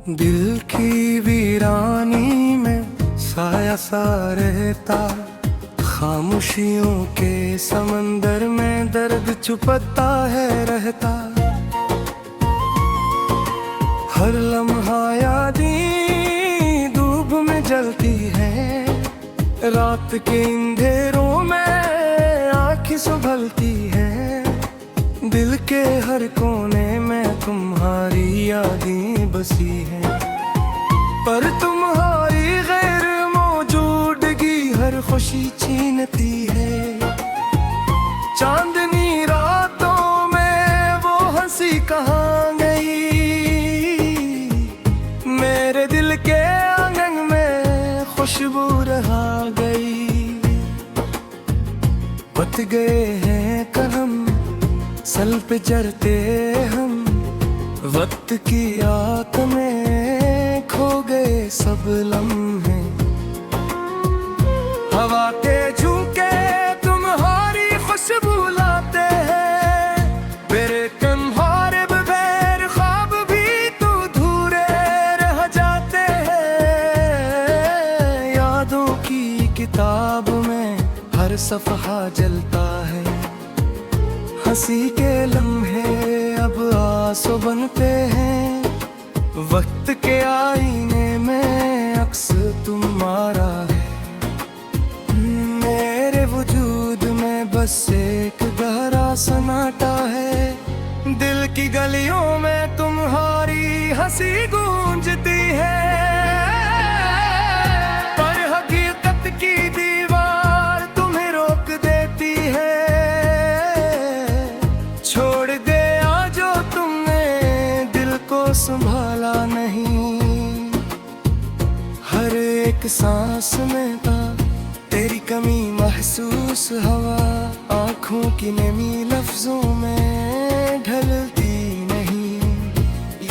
दिल की वीरानी में साया सा रहता, खामोशियों के समंदर में दर्द छुपता है रहता। हर लम्हा यादें धूप में जलती है, रात के अंधेरों में आँखें संभलती है। दिल के हर कोने में तुम्हारी यादें बसी हैं, पर तुम्हारी गैर मौजूदगी हर खुशी छीनती है। चांदनी रातों में वो हंसी कहाँ गई, मेरे दिल के आंगन में खुशबू रहा गई। बत गए हैं कलम सल पे चढ़ते हम, वक्त की आग में खो गए सब लम्हे। हवा के झोंके तुम्हारी खुशबू लाते हैं, मेरे तुम्हारे बगैर ख्वाब भी तो अधूरे रह जाते हैं। यादों की किताब में हर सफ़हा जलता है, हंसी के लम्हे अब आंसू बनते हैं। वक्त के आईने में अक्स तुम्हारा है, मेरे वजूद में बस एक गहरा सन्नाटा है। दिल की गलियों में तुम्हारी हंसी गूंजती है, पर हकीकत की दीवार तुम्हें रोक देती है। छोड़ गया जो तुमने दिल को संभाला नहीं, हर एक सांस में था तेरी कमी महसूस। हवा आँखों की नमी लफ्जों में ढलती नहीं,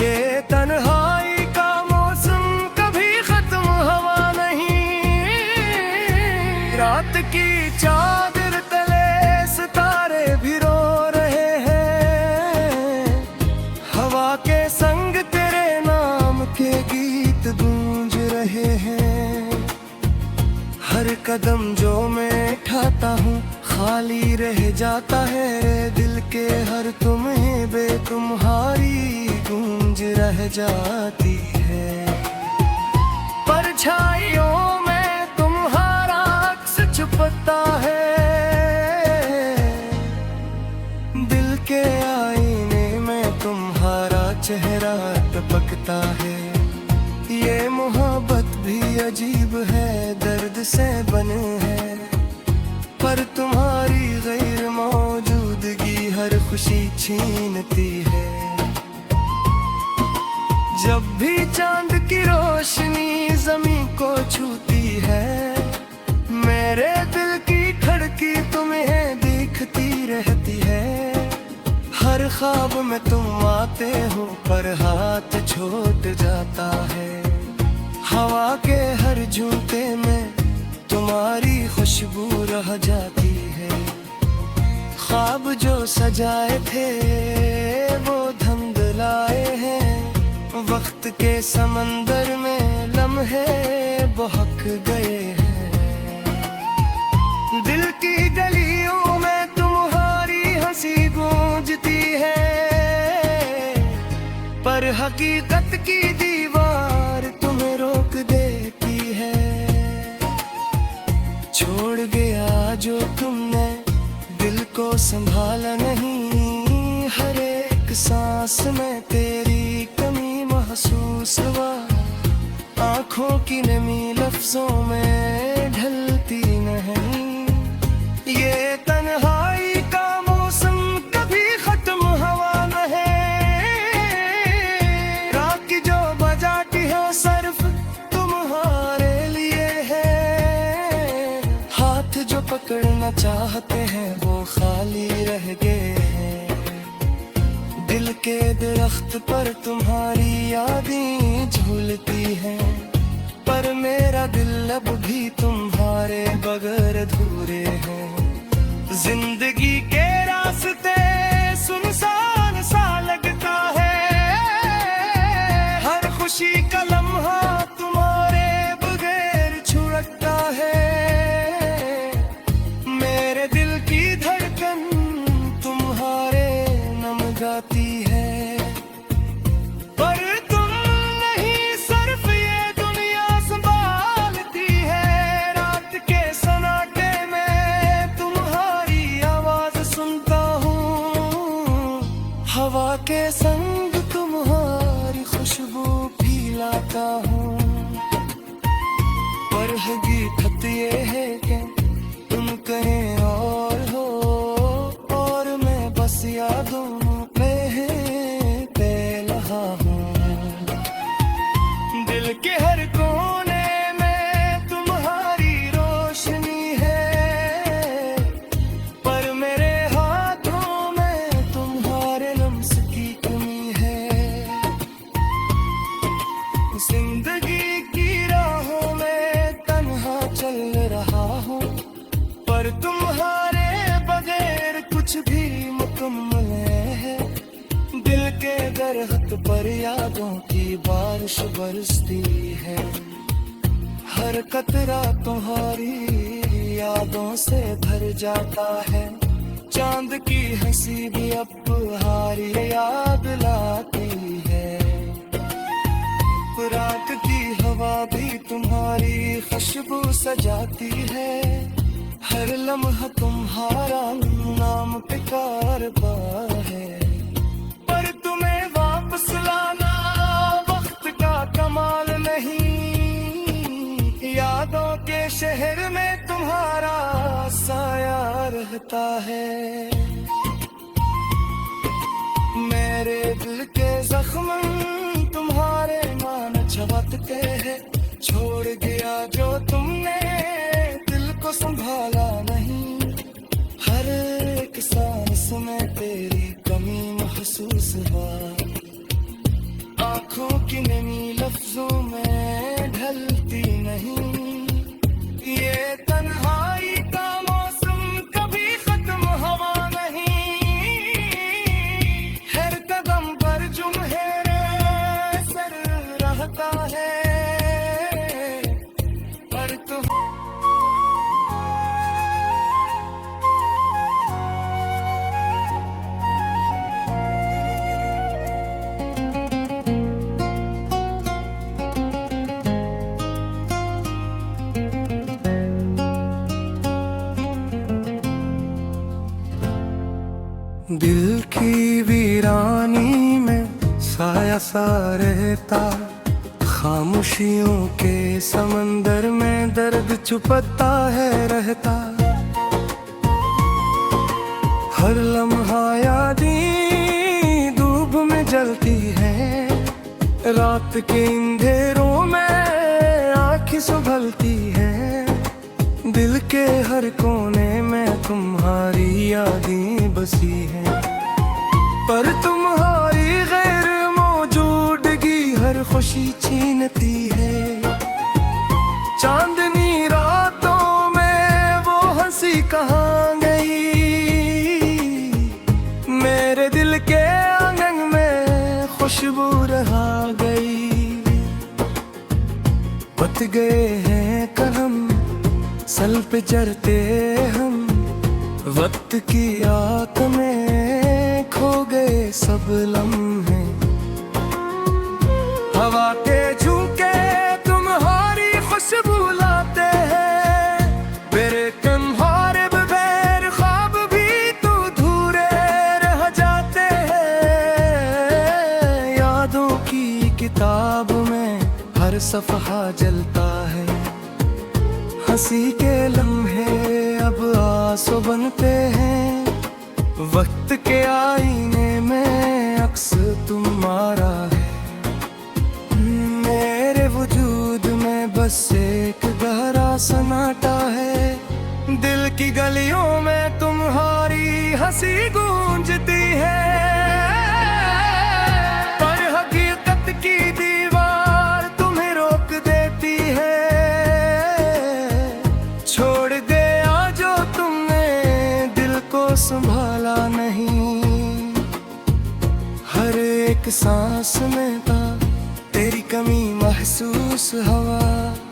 ये तन्हाई का मौसम कभी खत्म हवा नहीं। रात की चादर तले सितारे भी रो रहे हैं, हवा के संग तेरे नाम के गीत गूंज रहे हैं। हर कदम जो मैं उठाता हूँ खाली रह जाता है, दिल के हर तुम्हें बे तुम्हारी गूंज रह जाती है। परछाइयों में तुम्हारा अक्स छुपता है, दिल के आईने में तुम्हारा चेहरा टपकता है। ये मोहब्बत भी अजीब है, दर्द से बने है, पर तुम्हारी गैर मौजूदगी हर खुशी छीनती है। जब भी चांद की रोशनी ज़मीं को छूती है, मेरे दिल की खिड़की तुम्हें दिखती रहती है। हर ख्वाब में तुम आते हो पर हाथ छूट जाता है, हवा के हर झूठे में तुम्हारी खुशबू रह जाती है। ख्वाब जो सजाए थे वो धुंधलाए हैं, वक्त के समंदर में लम्हे बहक गए हैं। दिल की गलियों में तुम्हारी हंसी गूंजती है, पर हकीकत की दीवार तुम्हें रोक देती है। छोड़ गया जो तुमने दिल को संभाला नहीं, हर एक सांस में तेरी कमी महसूस हुआ। आँखों की नमी लफ्जों में ढलती नहीं, ये तन्हाई का मौसम कभी खत्म हवा नहीं। रात की जो बजाती है सिर्फ तुम्हारे लिए है, हाथ जो पकड़ना चाहते हैं वो खाली रह गए हैं। दिल के दरख्त पर तुम्हारी यादें झूलती हैं, पर मेरा दिल अब भी तुम्हारे बगैर अधूरे हैं। जिंदगी के रास्ते सुनसान सा लगता है, हर खुशी का जाती है। पर तुम नहीं, सिर्फ ये दुनिया संभालती है। रात के सन्नाटे में तुम्हारी आवाज सुनता हूँ, हवा के संग तुम्हारी खुशबू भी लाता हूँ। पर हकीकत ये है कि तुम कहीं और हो, और मैं बस यादों में बेलहा हूँ। दिल के हर कोने में तुम्हारी रोशनी है, पर मेरे हाथों में तुम्हारे लम्स की कमी है। जिंदगी की राहों में तन्हा चल रहा हूँ, पर तुम्हारे बगैर कुछ भी मुकम्मल है। दिल के दरख्त पर यादों की बारिश बरसती है। हर कतरा तुम्हारी यादों से भर जाता है। चांद की हंसी भी अब तुम्हारी याद लाती है। रात की हवा भी तुम्हारी खुशबू सजाती है। हर लम्हा तुम्हारा नाम पुकारता है। पर तुम्हें वापस लाना वक्त का कमाल नहीं, यादों के शहर में तुम्हारा साया रहता है। मेरे दिल के जख्म तुम्हारे मान झपकते हैं। छोड़ गया जो तुमने दिल को संभाला नहीं। हर एक सांस में तेरी कमी महसूस हुआ। आंखों की नमी लफ्जों में ढलती नहीं। ये तन्हाई का मौसम कभी खत्म हवा नहीं। हर कदम पर जुम्हेरे सर रहता है। पर तुम दिल की वीरानी में साया सा रहता। खामोशियों के समंदर में दर्द छुपता है रहता। हर लम्हा यादें धूप में जलती है। रात के अंधेरों में आँखें संभलती है। दिल के हर कोने में तुम्हारी यादें बसी हैं। पर तुम्हारी गैर मौजूदगी हर खुशी छीनती है। चांदनी रातों में वो हंसी कहाँ गई। मेरे दिल के आंगन में खुशबू रहा गई। बत गए हैं कलम सल पे चढ़ते हम। वक्त की आग में खो गए सब लम्हे। हवा के झोंके तुम्हारी खुशबू लाते हैं। मेरे तुम्हारे बगैर ख्वाब भी तो अधूरे रह जाते हैं। यादों की किताब में हर सफ़हा जलता है। हंसी के लम्हे अब आंसू बनते हैं। वक्त के आईने में अक्स तुम्हारा है। मेरे वजूद में बस एक गहरा सन्नाटा है। दिल की गलियों में तुम्हारी हंसी गूंजती है। पर हकीकत की दीवार तुम्हें रोक देती है। छोड़ गया जो तुमने दिल को संभाला नहीं। हर एक सांस में था तेरी कमी महसूस हवा।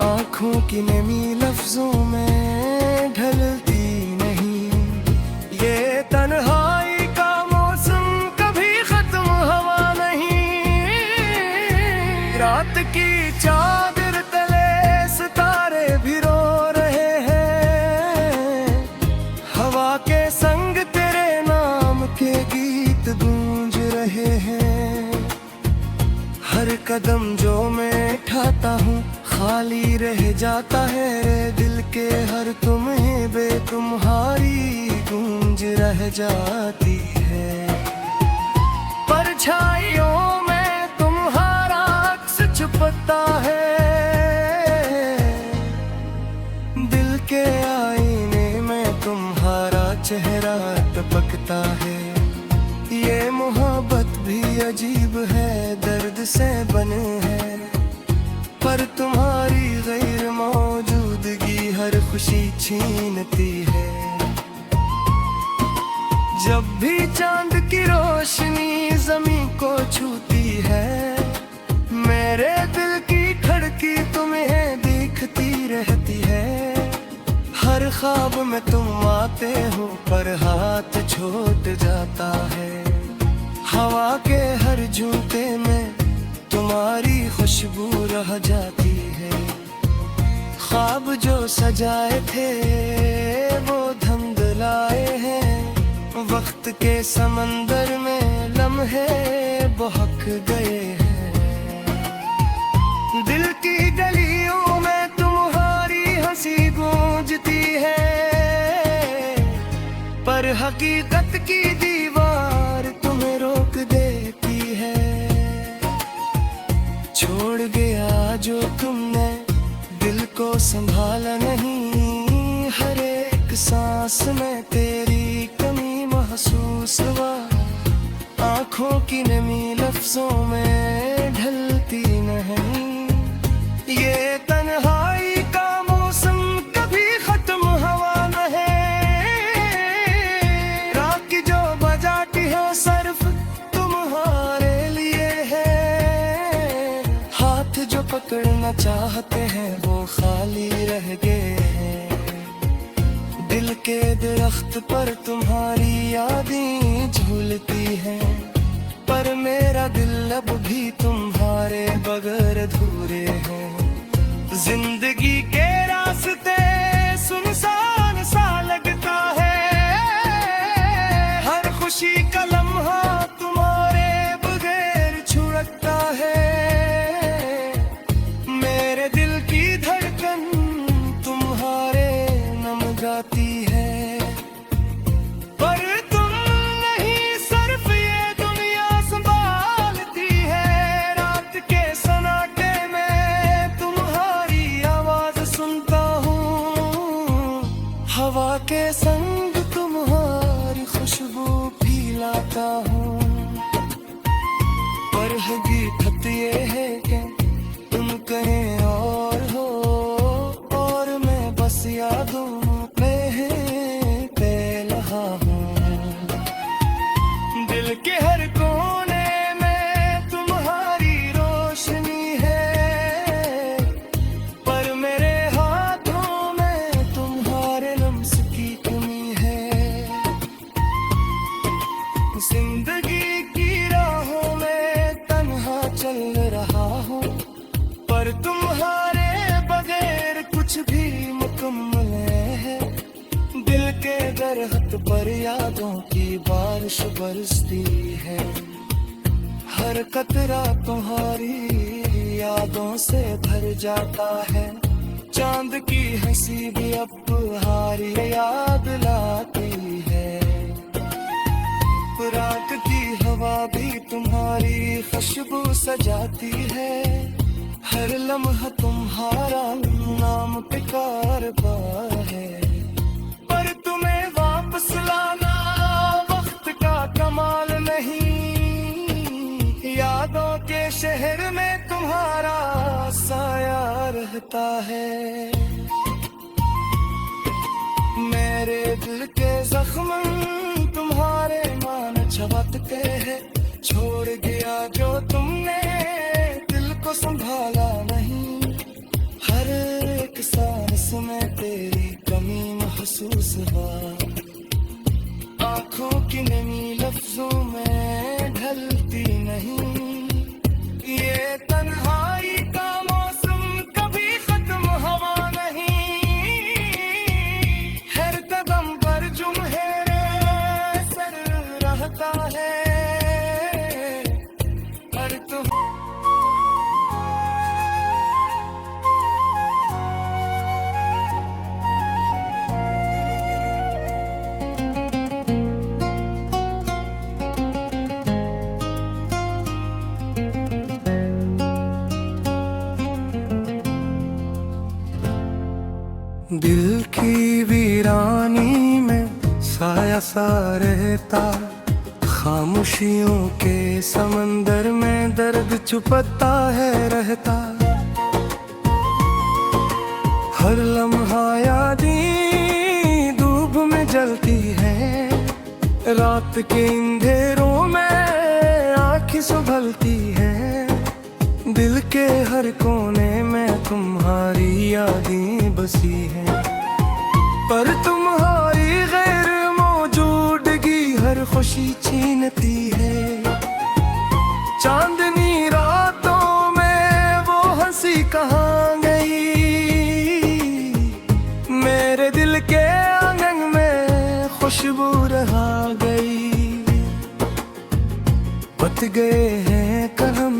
आंखों की नमी लफ्जों में ढलती नहीं। ये तन्हाई का मौसम कभी के गीत गूंज रहे हैं। हर कदम जो मैं उठाता हूँ खाली रह जाता है। दिल के हर तुम्हें बे तुम्हारी गूंज रह जाती है। परछाइयों में तुम्हारा अक्स छुपता है। दिल के आईने में तुम्हारा चेहरा टपकता है। ये मोहब्बत भी अजीब है, दर्द से बने है, पर तुम्हारी गैर मौजूदगी हर खुशी छीनती है। जब भी चांद की रोशनी ज़मीं को छूती है, मेरे दिल की धड़की तुम्हें दिखती रहती है। हर ख्वाब में तुम आते हो पर हाथ छूट जाता है। हवा के हर झूठे में तुम्हारी खुशबू रह जाती है। ख्वाब जो सजाए थे वो धुंधलाए हैं। वक्त के समंदर में लम्हे बहक गए हैं। दिल की गलियों में तुम्हारी हंसी गूंजती है, पर हकीकत की दीवार तुम्हें रोक देती है। छोड़ गया जो तुमने दिल को संभाला नहीं। हर एक सांस में तेरी कमी महसूस हुआ। आँखों की नमी लफ्जों में ढलती नहीं। ये तन्हाई का मौसम कभी खत्म हवा न है। रात की जो बजाती है सिर्फ तुम्हारे लिए है। हाथ जो पकड़ना चाहते हैं वो खाली रह गए हैं। दिल के दरख्त पर तुम्हारी यादें झूलती हैं, पर मेरा दिल अब भी तुम्हारे बगैर अधूरे हैं। जिंदगी के रास्ते सुनसान सा लगता है। हर खुशी का लम्हा तुम्हारे बगैर छुड़कता है। मेरे दिल की धड़कन तुम्हारे नाम गाती है, पर तुम नहीं सिर्फ ये दुनिया संभालती है। रात के सन्नाटे में तुम्हारी आवाज सुनता हूँ। हवा के संग तुम्हारी खुशबू फैलाता हूँ। पर हकीकत ये है कि तुम कहीं और हो, और मैं बस यादों में पे रहा हूँ। दिल के हर कोने में तुम्हारी रोशनी है, पर मेरे हाथों में तुम्हारे लम्स की कमी है। जिंदगी की राहों में तन्हा चल रहा हूँ, पर तुम्हारे बगैर कुछ भी मुकम्मल है। दिल के दरख्त पर यादों की बारिश बरसती है। हर कतरा तुम्हारी यादों से भर जाता है। चांद की हंसी भी अब तुम्हारी याद लाती है। रात की हवा भी तुम्हारी खुशबू सजाती है। हर लम्हा तुम्हारा नाम पुकारता है, पर तुम्हें वापस लाना वक्त का कमाल नहीं। यादों के शहर में तुम्हारा साया रहता है। मेरे दिल के जख्म तुम्हारे मान छबकते हैं। छोड़ गया जो तुमने दिल को संभाला नहीं। हर एक सांस में तेरी कमी महसूस हुआ। आँखों की नमी लफ्जों में ढलती नहीं। ये तन्हाई का मौसम कभी खत्म हवा नहीं। हर कदम पर जुम्हेरे सर रहता चुपता है पर तुम दिल की वीरानी में साया सा रहता, खामोशियों के समंदर में दर्द छुपता है रहता। हर लम्हा यादें धूप में जलती है, रात के अंधेरों में आँखें संभलती है। दिल के हर कोने में तुम्हारी यादें बसी हैं, पर तुम्हारी गैर मौजूदगी हर खुशी छीनती है। चांदनी रातों में वो हंसी कहाँ गई, मेरे दिल के आंगन में खुशबू रहा गई। बच गए हैं कलम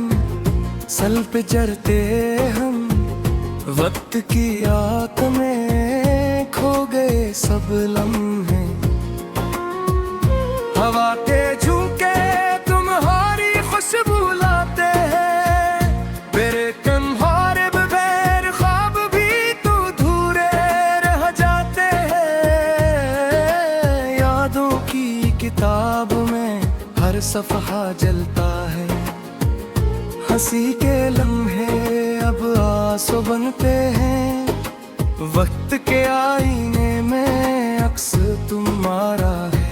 सल पे चढ़ते हम, वक्त की आग में खो गए सब लम्हे। हवा के झोंके तुम्हारी खुशबू लाते हैं, मेरे तुम्हारे बगैर ख्वाब भी तो अधूरे रह जाते हैं। यादों की किताब में हर सफ़हा जलता है, हंसी के लम्हे अब आंसू बनते हैं। वक्त के आईने में अक्स तुम्हारा है,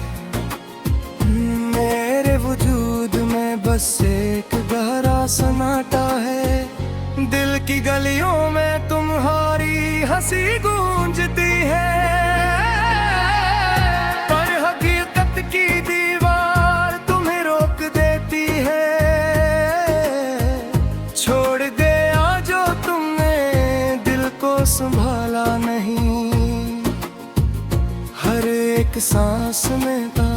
मेरे वजूद में बस एक गहरा सन्नाटा है। दिल की गलियों में तुम्हारी हंसी गूंजती है, पर हकीकत की दीवार तुम्हें रोक देती है। संभाला नहीं, हर एक सांस में था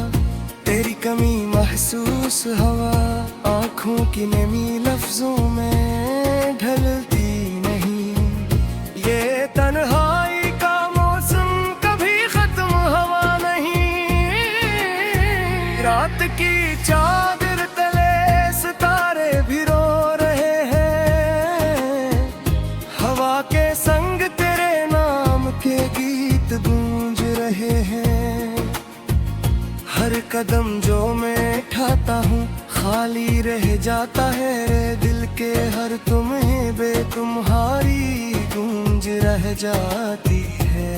तेरी कमी महसूस। हवा आँखों की नमी लफ्जों में ढलती नहीं। ये तन्हाई का मौसम कभी खत्म हवा नहीं, रात की चादर तले सितारे भी रो रहे हैं। हवा के संग के गीत गूंज रहे हैं। हर कदम जो मैं उठाता हूँ खाली रह जाता है, दिल के हर तुम्हें बे तुम्हारी गूंज रह जाती है।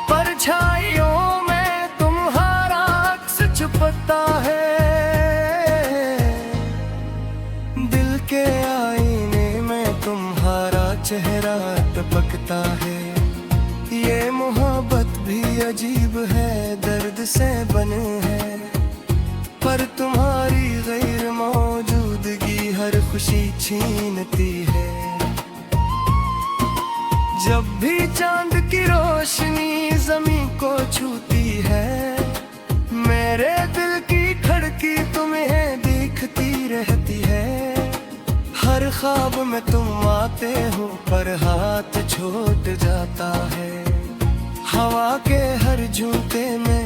परछाइयों में तुम्हारा अक्स छुपता है, दिल के आईने में तुम्हारा चेहरा टपकता है। ये मोहब्बत भी अजीब है, दर्द से बने है, पर तुम्हारी गैर मौजूदगी हर खुशी छीनती है। जब भी चांद की रोशनी जमीन को छूती है, मेरे दिल की धड़की तुम्हें दिखती रहती है। हर ख्वाब में तुम आते हो पर हाथ छूट जाता है। हवा के हर झोंके में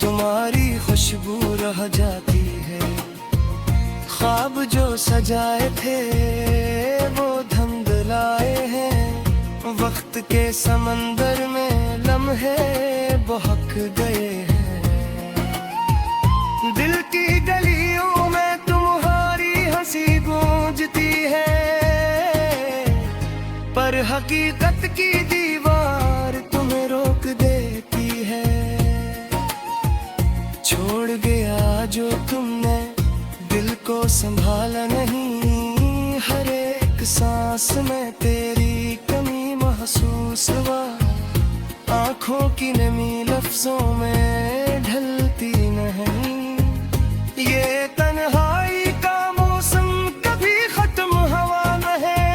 तुम्हारी खुशबू रह जाती है। ख्वाब जो सजाए थे वो धुंधलाए हैं, वक्त के समंदर में लम्हे बहक गए हैं। दिल की गलियों में तुम्हारी हंसी गूंजती है, पर हकीकत की दीवार तुम्हें रोक देती है। छोड़ गया जो तुमने दिल को संभाला नहीं, हर एक सांस में तेरी कमी महसूस हुआ। आँखों की नमी लफ्जों में ढलती नहीं। ये तन्हाई का मौसम कभी खत्म हवा न है,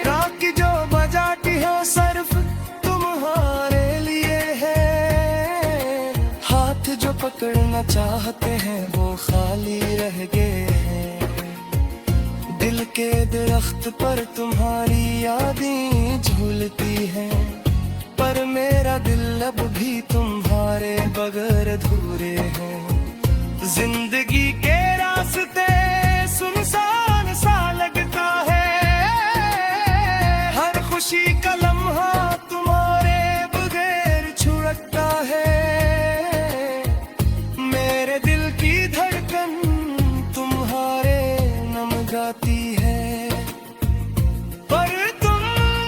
रात की जो बजाती है सिर्फ तुम्हारे लिए है। हाथ जो पकड़ना चाहते हैं वो खाली रह गए हैं। दिल के दरख्त पर तुम्हारी यादें झूलती हैं, पर मेरा दिल अब भी तुम्हारे बगैर अधूरे हैं। जिंदगी के रास्ते सुनसान सा लगता है, हर खुशी का लम्हा तुम्हारे बगैर छुड़कता है। मेरे दिल की धड़कन तुम्हारे नाम गाती है, पर तुम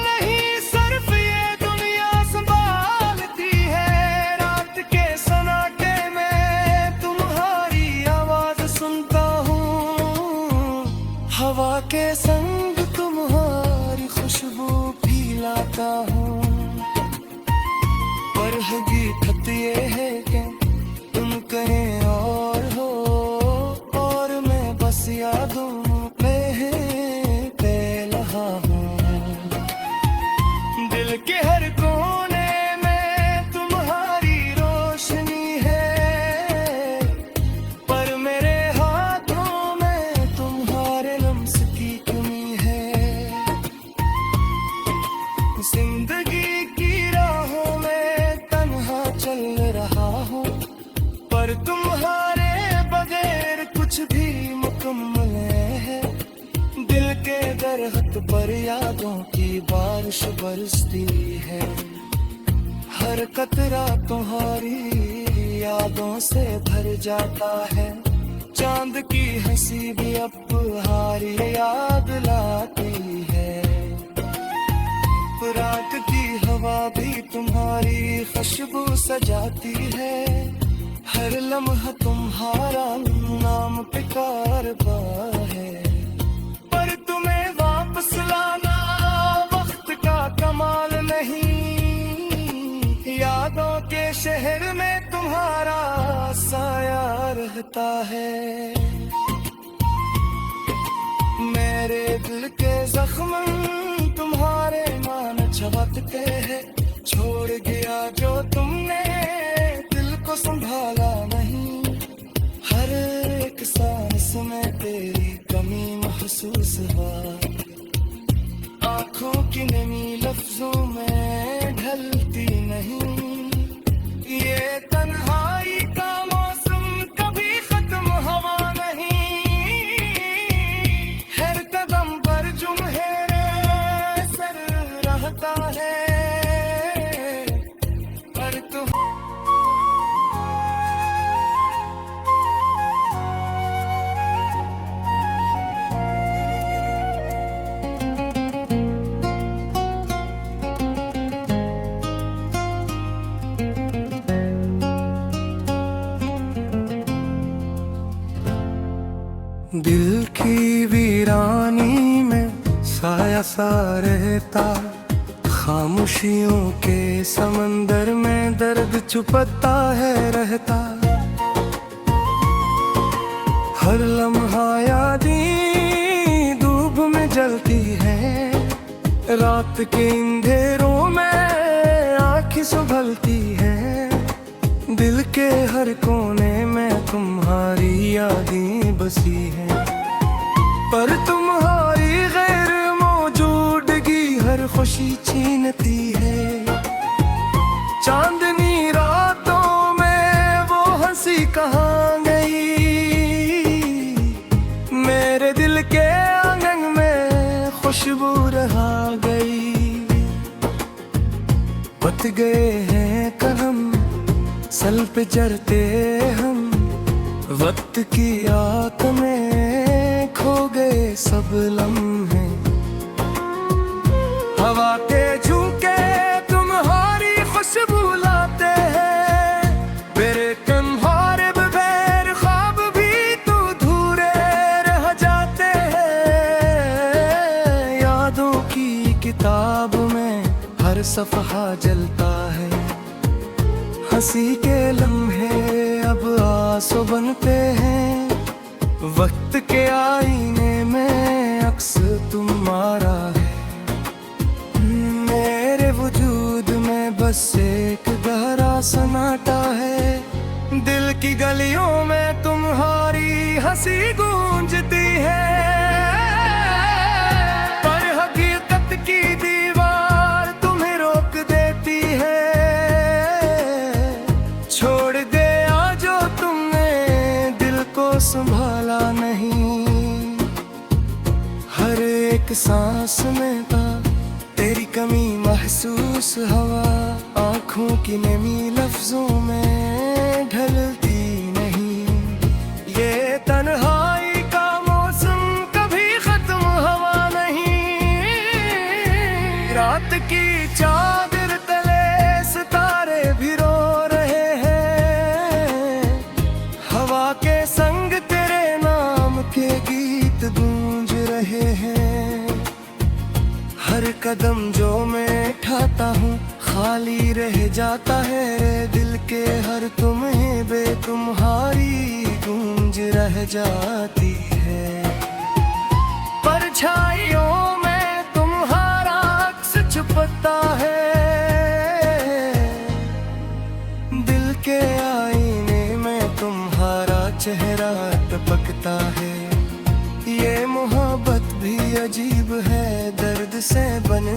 नहीं सिर्फ ये दुनिया संभालती है। रात के सन्नाटे में तुम्हारी आवाज सुनता हूँ, हवा के संग तुम्हारी खुशबू फैलाता हूँ। पर हकीकत ये है कि तुम कहीं और हो, और मैं बस यादों में पे रहा हूँ। दिल के हर कोने में तुम्हारी रोशनी है, पर मेरे हाथों में तुम्हारे लम्स की कमी है। जिंदगी की राहों में तन्हा चल रहा हूँ, पर तुम्हारे बगैर कुछ भी मुकम्मल है। दिल के दरख्त पर यादों की बारिश बरसती है, हर कतरा तुम्हारी यादों से भर जाता है। चांद की हंसी भी अब तुम्हारी याद लाती है, रात की हवा भी तुम्हारी खुशबू सजाती है। हर लम्हा तुम्हारा नाम पुकारता है, पर तुम्हें वापस लाना वक्त का कमाल नहीं। यादों के शहर में तुम्हारा साया रहता है। मेरे दिल के जख्म तुम्हारे मान झपकते हैं, छोड़ गया जो तुमने दिल को संभाला नहीं। हर एक सांस में तेरी कमी महसूस हुआ, आंखों की नमी लफ्जों में ढलती नहीं। ये तन्हाई का मौसम कभी खत्म हवा नहीं, हर कदम पर जुम्हेरे सर रहता है, पर तुम दिल की वीरानी में साया सा रहता, खामोशियों के समंदर में दर्द छुपता है रहता। हर लम्हा यादें धूप में जलती है, रात के अंधेरों में आँखें संभलती है। दिल के हर कोने में तुम्हारी यादें बसी हैं, पर तुम्हारी गैर मौजूदगी हर खुशी छीनती है। चांदनी रातों में वो हंसी कहाँ गई, मेरे दिल के आंगन में खुशबू रहा गई। बत गए हैं कलम सल पे चढ़ते हम, वक्त की आग में खो गए सब लम्हे। हवा के झोंके तुम्हारी खुशबू लाते हैं, मेरे तुम्हारे बगैर ख्वाब भी तो अधूरे रह जाते हैं। यादों की किताब में हर सफ़हा जलता है, हंसी के लम्हे अब आंसू बनते हैं। वक्त के आईने में अक्स तुम्हारा है, मेरे वजूद में बस एक गहरा सन्नाटा है। दिल की गलियों में तुम्हारी हंसी गूंजती है, पर हकीकत की दीवार तुम्हें रोक देती है। छोड़ दिया जो तुमने दिल को संभाला नहीं, हर एक सांस में था तेरी कमी महसूस हवा, आँखों की नमी लफ्जों में ढलती नहीं। ये तन्हाई का मौसम कभी खत्म हवा नहीं, रात की चादर तले सितारे भी रो रहे हैं, हवा के संग तेरे नाम के गीत गूंज रहे हैं। हर कदम जो मैं उठाता हूँ खाली रह जाता है, दिल के हर तुम्हें बे तुम्हारी गूंज रह जाती है। परछाइयों में तुम्हारा अक्स छुपता है, दिल के आईने में तुम्हारा चेहरा टपकता है। ये मोहब्बत भी अजीब है, दर्द से बन